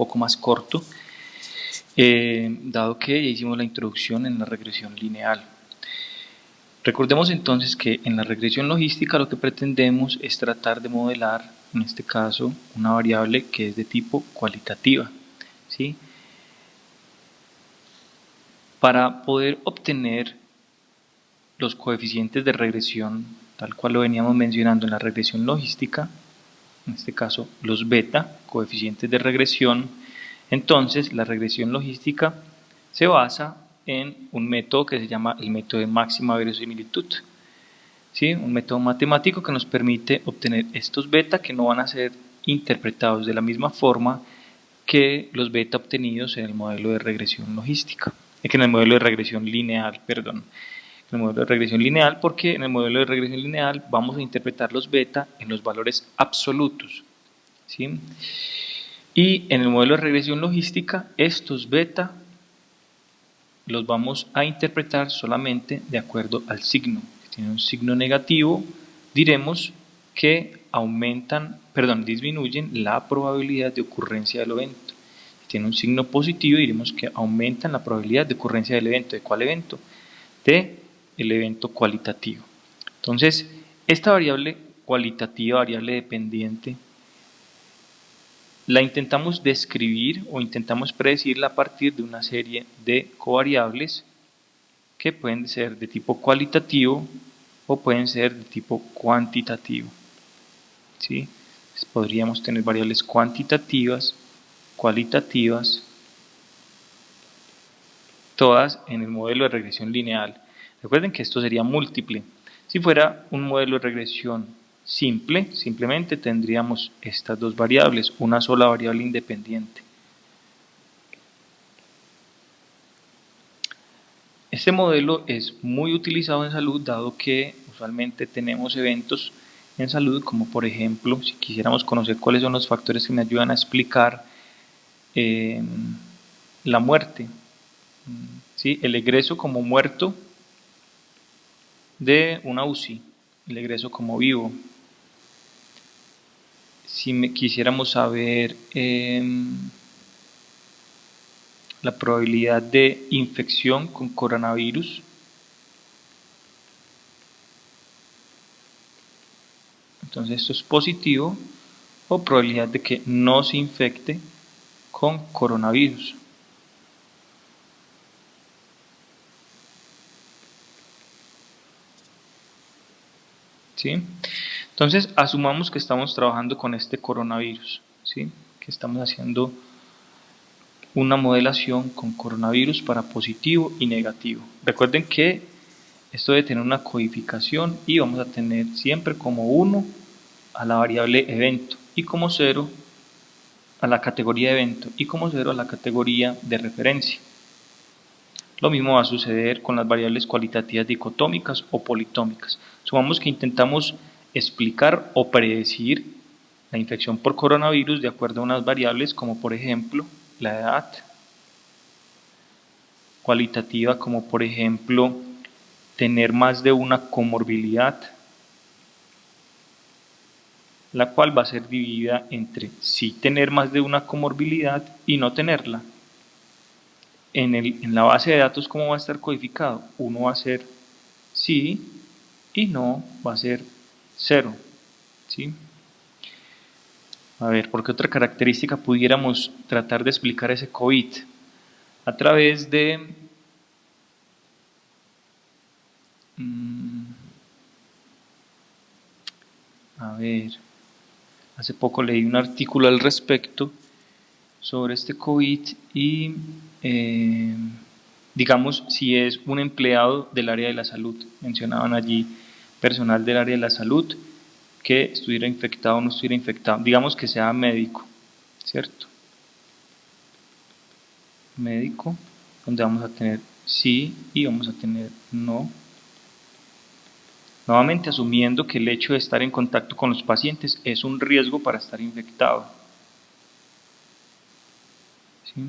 poco más corto, dado que ya hicimos la introducción en la regresión lineal. Recordemos entonces que en la regresión logística lo que pretendemos es tratar de modelar, en este caso, una variable que es de tipo cualitativa, ¿sí? Para poder obtener los coeficientes de regresión, tal cual lo veníamos mencionando en la regresión logística, en este caso los beta, coeficientes de regresión, entonces la regresión logística se basa en un método que se llama el método de máxima verosimilitud, ¿sí? Un método matemático que nos permite obtener estos beta que no van a ser interpretados de la misma forma que los beta obtenidos en el modelo de regresión logística, que en el modelo de regresión lineal, perdón. En el modelo de regresión lineal, porque en el modelo de regresión lineal vamos a interpretar los beta en los valores absolutos, ¿sí? Y en el modelo de regresión logística, estos beta los vamos a interpretar solamente de acuerdo al signo. Si tiene un signo negativo, diremos que disminuyen la probabilidad de ocurrencia del evento. Si tiene un signo positivo, diremos que aumentan la probabilidad de ocurrencia del evento. ¿De cuál evento? De el evento cualitativo. Entonces, esta variable cualitativa, variable dependiente, la intentamos describir o intentamos predecirla a partir de una serie de covariables que pueden ser de tipo cualitativo o pueden ser de tipo cuantitativo, ¿sí? Entonces, podríamos tener variables cuantitativas, cualitativas, todas en el modelo de regresión lineal. Recuerden que esto sería múltiple. Si fuera un modelo de regresión simple, simplemente tendríamos estas dos variables, una sola variable independiente. Este modelo es muy utilizado en salud, dado que usualmente tenemos eventos en salud, como por ejemplo, si quisiéramos conocer cuáles son los factores que me ayudan a explicar la muerte, ¿sí? El egreso como muerto de una UCI, el egreso como vivo. Si quisiéramos saber la probabilidad de infección con coronavirus, entonces esto es positivo, o probabilidad de que no se infecte con coronavirus. ¿Sí? Entonces, asumamos que estamos trabajando con este coronavirus, ¿sí? Que estamos haciendo una modelación con coronavirus para positivo y negativo. Recuerden que esto debe tener una codificación y vamos a tener siempre como 1 a la variable evento y como 0 a la categoría evento y como 0 a la categoría de referencia. Lo mismo va a suceder con las variables cualitativas dicotómicas o politómicas. Supongamos que intentamos explicar o predecir la infección por coronavirus de acuerdo a unas variables como por ejemplo la edad, cualitativa como por ejemplo tener más de una comorbilidad, la cual va a ser dividida entre sí tener más de una comorbilidad y no tenerla. En la base de datos, ¿cómo va a estar codificado? Uno va a ser sí y no va a ser 0, ¿sí? A ver, ¿por qué otra característica pudiéramos tratar de explicar ese COVID? A través de a ver, hace poco leí un artículo al respecto sobre este COVID y digamos si es un empleado del área de la salud, mencionaban allí personal del área de la salud que estuviera infectado o no estuviera infectado, digamos que sea médico, ¿cierto? Médico, donde vamos a tener sí y vamos a tener no. Nuevamente asumiendo que el hecho de estar en contacto con los pacientes es un riesgo para estar infectado. ¿Sí?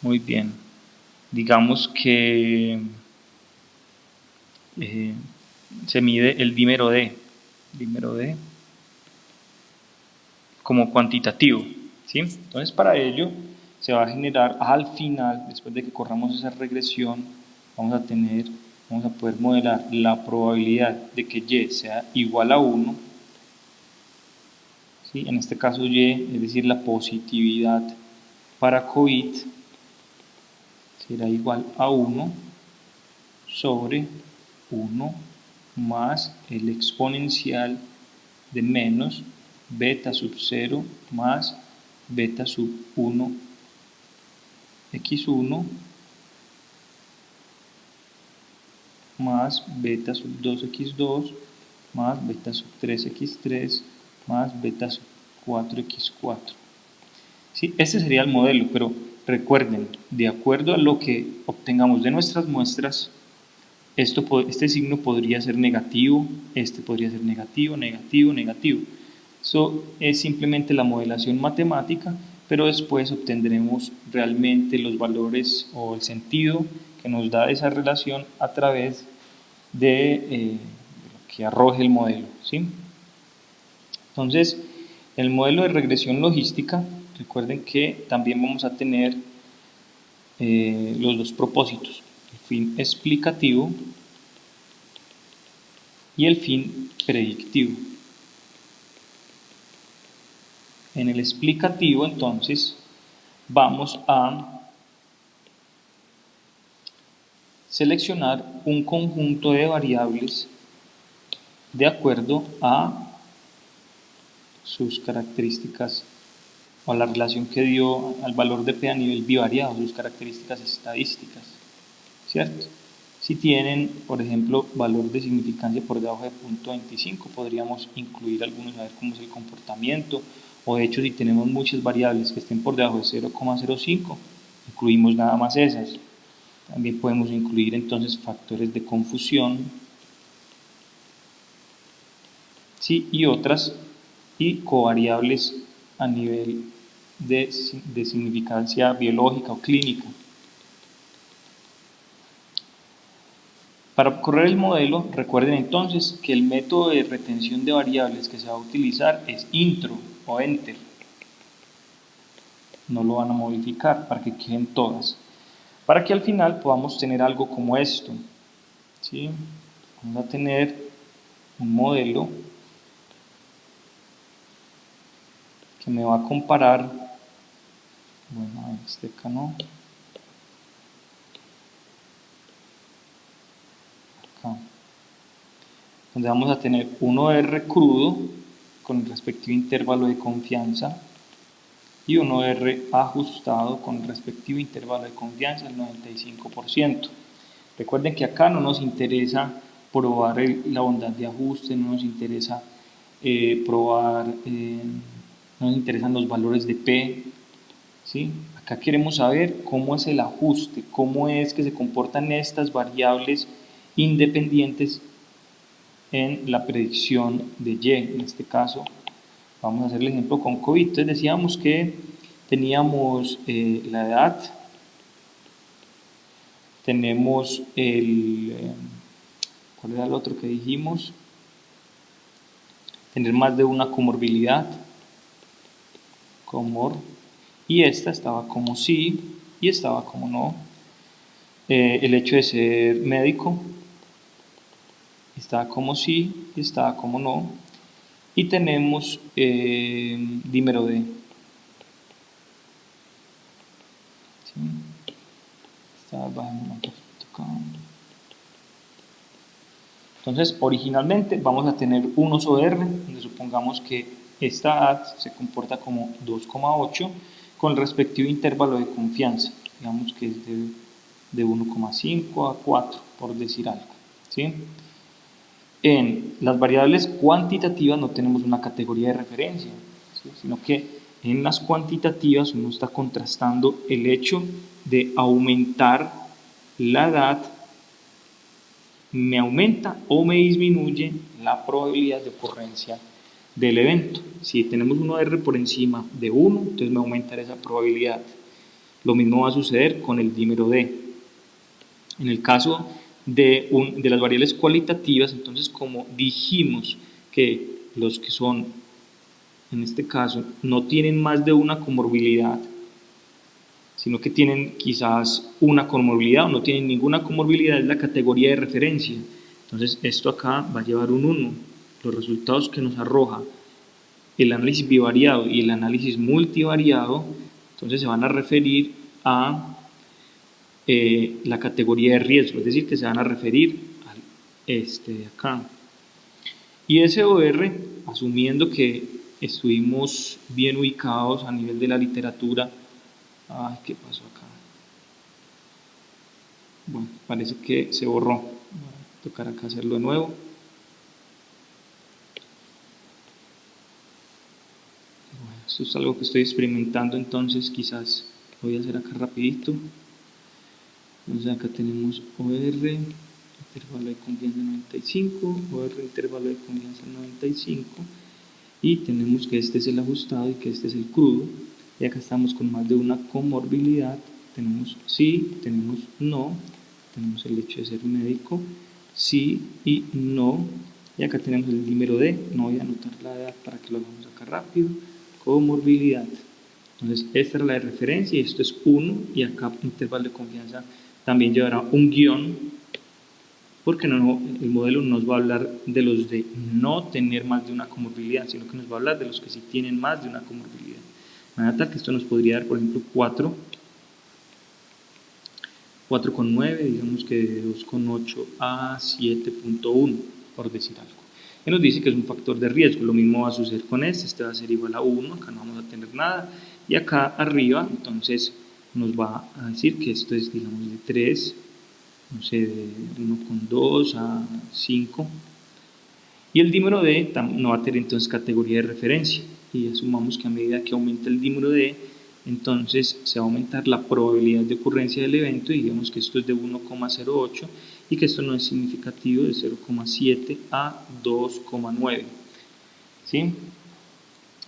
Muy bien. Digamos que se mide el dímero D. Dímero D. como cuantitativo, ¿sí? Entonces para ello se va a generar al final, después de que corramos esa regresión, vamos a poder modelar la probabilidad de que y sea igual a 1, ¿sí? En este caso y, es decir, la positividad para COVID será igual a 1 sobre 1 más el exponencial de menos beta sub 0 más beta sub 1 x1 más beta sub 2 x2 más beta sub 3 x3 más beta sub 4 x4. ¿Sí? Este sería el modelo, pero recuerden, de acuerdo a lo que obtengamos de nuestras muestras, este signo podría ser negativo, este podría ser negativo, negativo, negativo. Eso es simplemente la modelación matemática, pero después obtendremos realmente los valores o el sentido que nos da esa relación a través de lo que arroje el modelo, ¿sí? Entonces, el modelo de regresión logística, recuerden que también vamos a tener los dos propósitos, el fin explicativo y el fin predictivo. En el explicativo, entonces, vamos a seleccionar un conjunto de variables de acuerdo a sus características o a la relación que dio al valor de P a nivel bivariado, sus características estadísticas, ¿cierto? Si tienen, por ejemplo, valor de significancia por debajo de 0.25, podríamos incluir algunos a ver cómo es el comportamiento, o de hecho si tenemos muchas variables que estén por debajo de 0,05, incluimos nada más esas. También podemos incluir entonces factores de confusión, ¿sí? Y otras, y covariables a nivel de significancia biológica o clínica. Para correr el modelo, recuerden entonces que el método de retención de variables que se va a utilizar es intro o enter. No lo van a modificar para que queden todas. Para que al final podamos tener algo como esto, ¿sí? Vamos a tener un modelo que me va a comparar, bueno, este acá no, acá, donde vamos a tener un OR crudo con el respectivo intervalo de confianza y un OR ajustado con el respectivo intervalo de confianza del 95%. Recuerden que acá no nos interesa probar la bondad de ajuste, no nos interesa no nos interesan los valores de P, ¿sí? Acá queremos saber cómo es el ajuste, cómo es que se comportan estas variables independientes en la predicción de Y. En este caso vamos a hacer el ejemplo con COVID. Entonces decíamos que teníamos la edad, tenemos ¿cuál era el otro que dijimos? Tener más de una comorbilidad, y esta estaba como sí y estaba como no. El hecho de ser médico estaba como sí y estaba como no. Y tenemos dímero D. ¿Sí? Entonces, originalmente vamos a tener unos OR, donde supongamos que esta AD se comporta como 2,8 con el respectivo intervalo de confianza, digamos que es de 1,5 a 4, por decir algo, ¿sí? En las variables cuantitativas no tenemos una categoría de referencia, ¿sí? Sino que en las cuantitativas uno está contrastando el hecho de aumentar la edad, me aumenta o me disminuye la probabilidad de ocurrencia del evento. Si tenemos un OR por encima de 1, entonces me aumentará esa probabilidad. Lo mismo va a suceder con el dímero D. En el caso de las variables cualitativas, entonces como dijimos que los que son en este caso, no tienen más de una comorbilidad, sino que tienen quizás una comorbilidad o no tienen ninguna comorbilidad, es la categoría de referencia. Entonces, esto acá va a llevar un 1. Los resultados que nos arroja el análisis bivariado y el análisis multivariado, entonces se van a referir a la categoría de riesgo, es decir, que se van a referir a este de acá. Y SOR, asumiendo que estuvimos bien ubicados a nivel de la literatura. Ay, ¿qué pasó acá? Bueno, parece que se borró. Voy a tocar acá hacerlo de nuevo. Bueno, esto es algo que estoy experimentando, entonces quizás lo voy a hacer acá rapidito. Entonces acá tenemos OR, intervalo de confianza 95, OR, intervalo de confianza 95, y tenemos que este es el ajustado y que este es el crudo. Y acá estamos con más de una comorbilidad. Tenemos sí, tenemos no, tenemos el hecho de ser médico, sí y no. Y acá tenemos el dímero D, no voy a anotar la edad para que lo hagamos acá rápido. Comorbilidad. Entonces esta es la de referencia y esto es 1, y acá intervalo de confianza también llevará un guión, porque no, el modelo nos va a hablar de los de no tener más de una comorbilidad, sino que nos va a hablar de los que sí tienen más de una comorbilidad. De manera tal que esto nos podría dar, por ejemplo, 4,9, digamos que de 2,8 a 7,1, por decir algo. Y nos dice que es un factor de riesgo. Lo mismo va a suceder con este va a ser igual a 1, acá no vamos a tener nada. Y acá arriba, entonces, nos va a decir que esto es, digamos, de 3, no sé, de 1,2 a 5. Y el dímero D no va a tener entonces categoría de referencia. Y asumamos que a medida que aumenta el dímero D, entonces se va a aumentar la probabilidad de ocurrencia del evento, y digamos que esto es de 1,08 y que esto no es significativo, de 0,7 a 2,9. ¿Sí?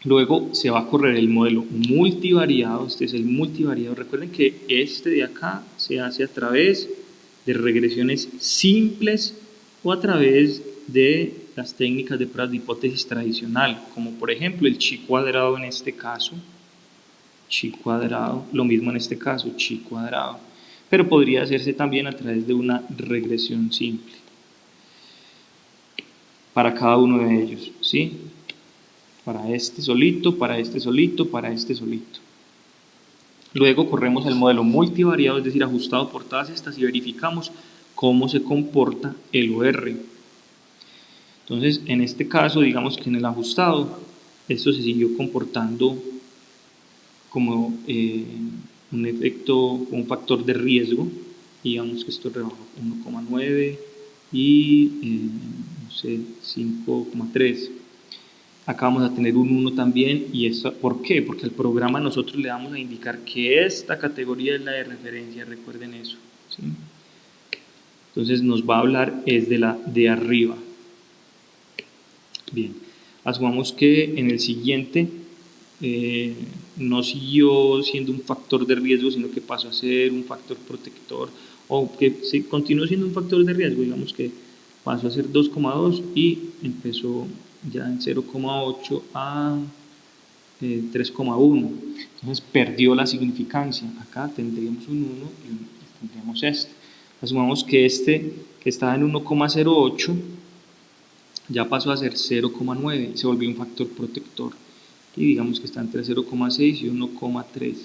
Luego se va a correr el modelo multivariado. Este es el multivariado. Recuerden que este de acá se hace a través de regresiones simples o a través de las técnicas de pruebas de hipótesis tradicional, como por ejemplo el chi cuadrado en este caso, chi cuadrado, lo mismo en este caso, chi cuadrado, pero podría hacerse también a través de una regresión simple para cada uno de ellos, ¿sí? Para este solito, para este solito, para este solito. Luego corremos el modelo multivariado, es decir, ajustado por todas estas, y verificamos cómo se comporta el OR. Entonces, en este caso, digamos que en el ajustado, esto se siguió comportando como un efecto, un factor de riesgo. Digamos que esto rebajó 1,9 y no sé, 5,3. Acá vamos a tener un 1 también, y esto, ¿por qué? Porque al programa nosotros le vamos a indicar que esta categoría es la de referencia, recuerden eso, ¿sí? Entonces nos va a hablar es de la de arriba. Bien, asumamos que en el siguiente no siguió siendo un factor de riesgo, sino que pasó a ser un factor protector, o que sí, continuó siendo un factor de riesgo, digamos que pasó a ser 2,2 y empezó ya en 0,8 a 3,1. Entonces perdió la significancia. Acá tendríamos un 1 y tendríamos este. Asumamos que este, que estaba en 1,08, ya pasó a ser 0,9 y se volvió un factor protector. Y digamos que está entre 0,6 y 1,3.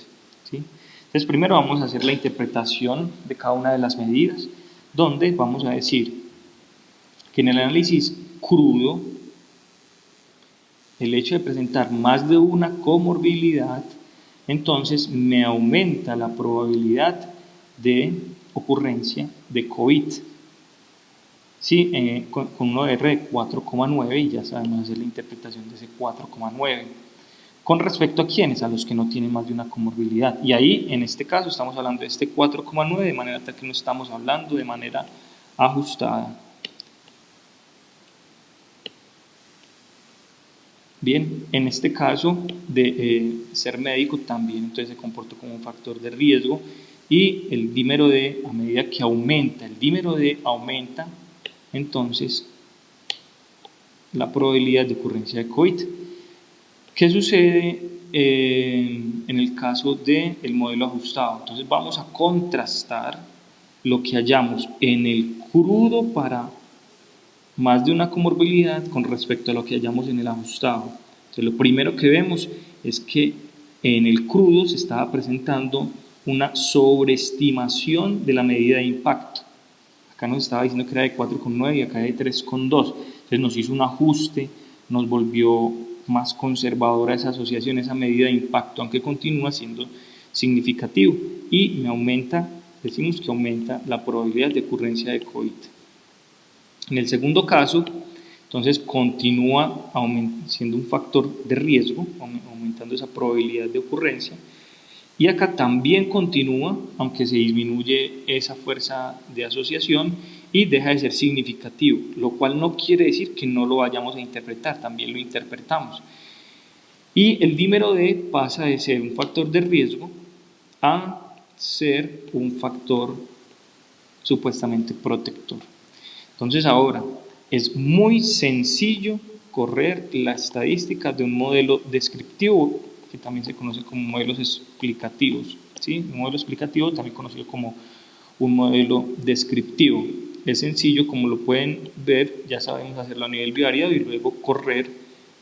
¿sí? Entonces primero vamos a hacer la interpretación de cada una de las medidas, donde vamos a decir que en el análisis crudo, el hecho de presentar más de una comorbilidad, entonces me aumenta la probabilidad de ocurrencia de COVID. Sí, con un OR de 4,9, y ya sabemos hacer la interpretación de ese 4,9. ¿Con respecto a quiénes? A los que no tienen más de una comorbilidad. Y ahí, en este caso, estamos hablando de este 4,9, de manera tal que no estamos hablando de manera ajustada. Bien, en este caso de ser médico también entonces se comportó como un factor de riesgo, y el dímero D, a medida que aumenta, el dímero D aumenta, entonces la probabilidad de ocurrencia de COVID. ¿Qué sucede en el caso del modelo ajustado? Entonces vamos a contrastar lo que hallamos en el crudo para más de una comorbilidad con respecto a lo que hallamos en el ajustado. Entonces lo primero que vemos es que en el crudo se estaba presentando una sobreestimación de la medida de impacto. Acá nos estaba diciendo que era de 4,9 y acá de 3,2. Entonces nos hizo un ajuste, nos volvió más conservadora esa asociación, esa medida de impacto, aunque continúa siendo significativo. Y me aumenta, decimos que aumenta la probabilidad de ocurrencia de COVID. En el segundo caso, entonces continúa siendo un factor de riesgo, aumentando esa probabilidad de ocurrencia. Y acá también continúa, aunque se disminuye esa fuerza de asociación y deja de ser significativo, lo cual no quiere decir que no lo vayamos a interpretar, también lo interpretamos. Y el dímero D pasa de ser un factor de riesgo a ser un factor supuestamente protector. Entonces ahora es muy sencillo correr la estadística de un modelo descriptivo, que también se conoce como modelos explicativos, ¿sí? Un modelo explicativo también conocido como un modelo descriptivo. Es sencillo, como lo pueden ver, ya sabemos hacerlo a nivel bivariado y luego correr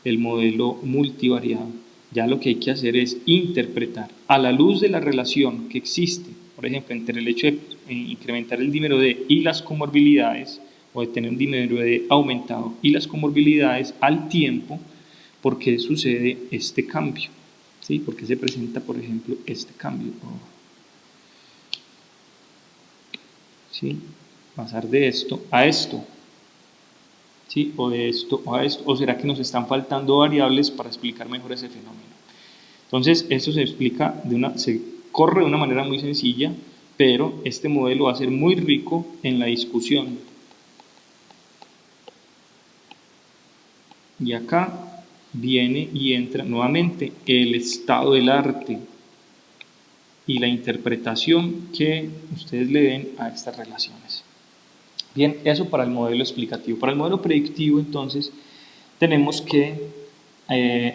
el modelo multivariado. Ya lo que hay que hacer es interpretar a la luz de la relación que existe, por ejemplo, entre el hecho de incrementar el dímero D y las comorbilidades, o de tener un dímero D aumentado y las comorbilidades al tiempo, ¿por qué sucede este cambio? ¿Sí? ¿Por qué se presenta, por ejemplo, este cambio? ¿Sí? Pasar de esto a esto, ¿sí? O de esto a esto, o será que nos están faltando variables para explicar mejor ese fenómeno. Entonces, esto se corre de una manera muy sencilla, pero este modelo va a ser muy rico en la discusión. Y acá viene y entra nuevamente el estado del arte y la interpretación que ustedes le den a estas relaciones. Bien, eso para el modelo explicativo. Para el modelo predictivo, entonces, tenemos que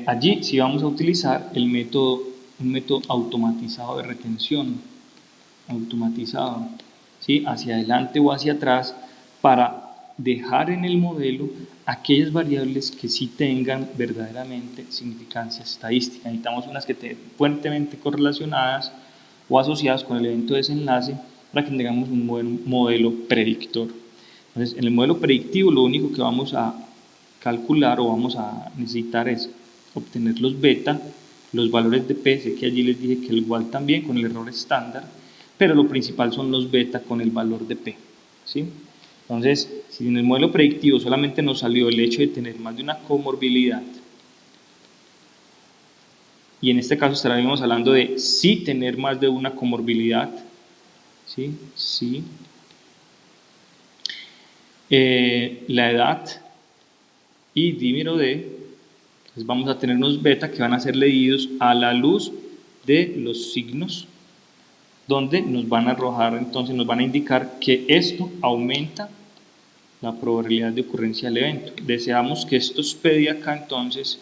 allí sí vamos a utilizar un método automatizado de retención, automatizado, ¿sí? Hacia adelante o hacia atrás, para dejar en el modelo aquellas variables que sí tengan verdaderamente significancia estadística. Necesitamos unas que estén fuertemente correlacionadas o asociadas con el evento de desenlace para que tengamos un buen modelo predictor. Entonces, en el modelo predictivo lo único que vamos a calcular o vamos a necesitar es obtener los beta, los valores de P, sé que allí les dije que el igual también con el error estándar, pero lo principal son los beta con el valor de P, ¿sí? Entonces, si en el modelo predictivo solamente nos salió el hecho de tener más de una comorbilidad, y en este caso estaríamos hablando de sí tener más de una comorbilidad, ¿sí? Sí. La edad y dímero D, entonces vamos a tener unos beta que van a ser leídos a la luz de los signos, donde nos van a arrojar, entonces nos van a indicar que esto aumenta la probabilidad de ocurrencia del evento. Deseamos que estos P de acá entonces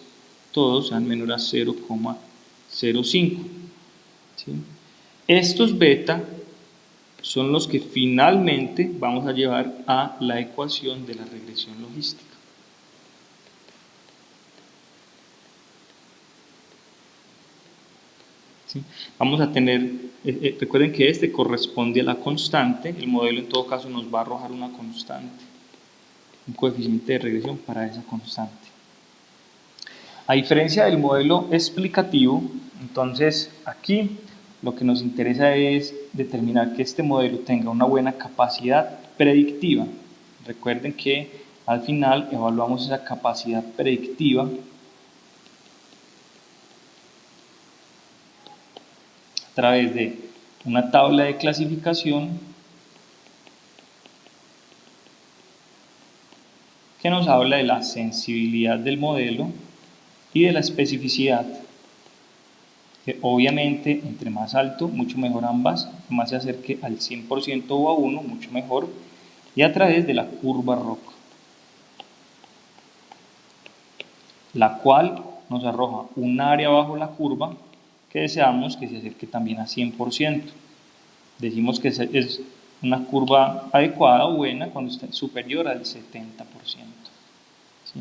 todos sean menor a 0,05. ¿sí? Estos beta son los que finalmente vamos a llevar a la ecuación de la regresión logística. ¿Sí? Vamos a tener, recuerden que este corresponde a la constante, el modelo en todo caso nos va a arrojar una constante, un coeficiente de regresión para esa constante. A diferencia del modelo explicativo, entonces aquí lo que nos interesa es determinar que este modelo tenga una buena capacidad predictiva. Recuerden que al final evaluamos esa capacidad predictiva a través de una tabla de clasificación que nos habla de la sensibilidad del modelo y de la especificidad, que obviamente entre más alto, mucho mejor ambas, más se acerque al 100% o a 1, mucho mejor, y a través de la curva ROC, la cual nos arroja un área bajo la curva que deseamos que se acerque también a 100%. Decimos que es una curva adecuada o buena cuando está superior al 70%. ¿Sí?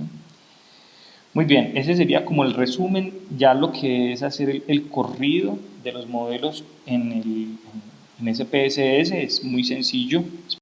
Muy bien, ese sería como el resumen, ya lo que es hacer el corrido de los modelos en SPSS es muy sencillo.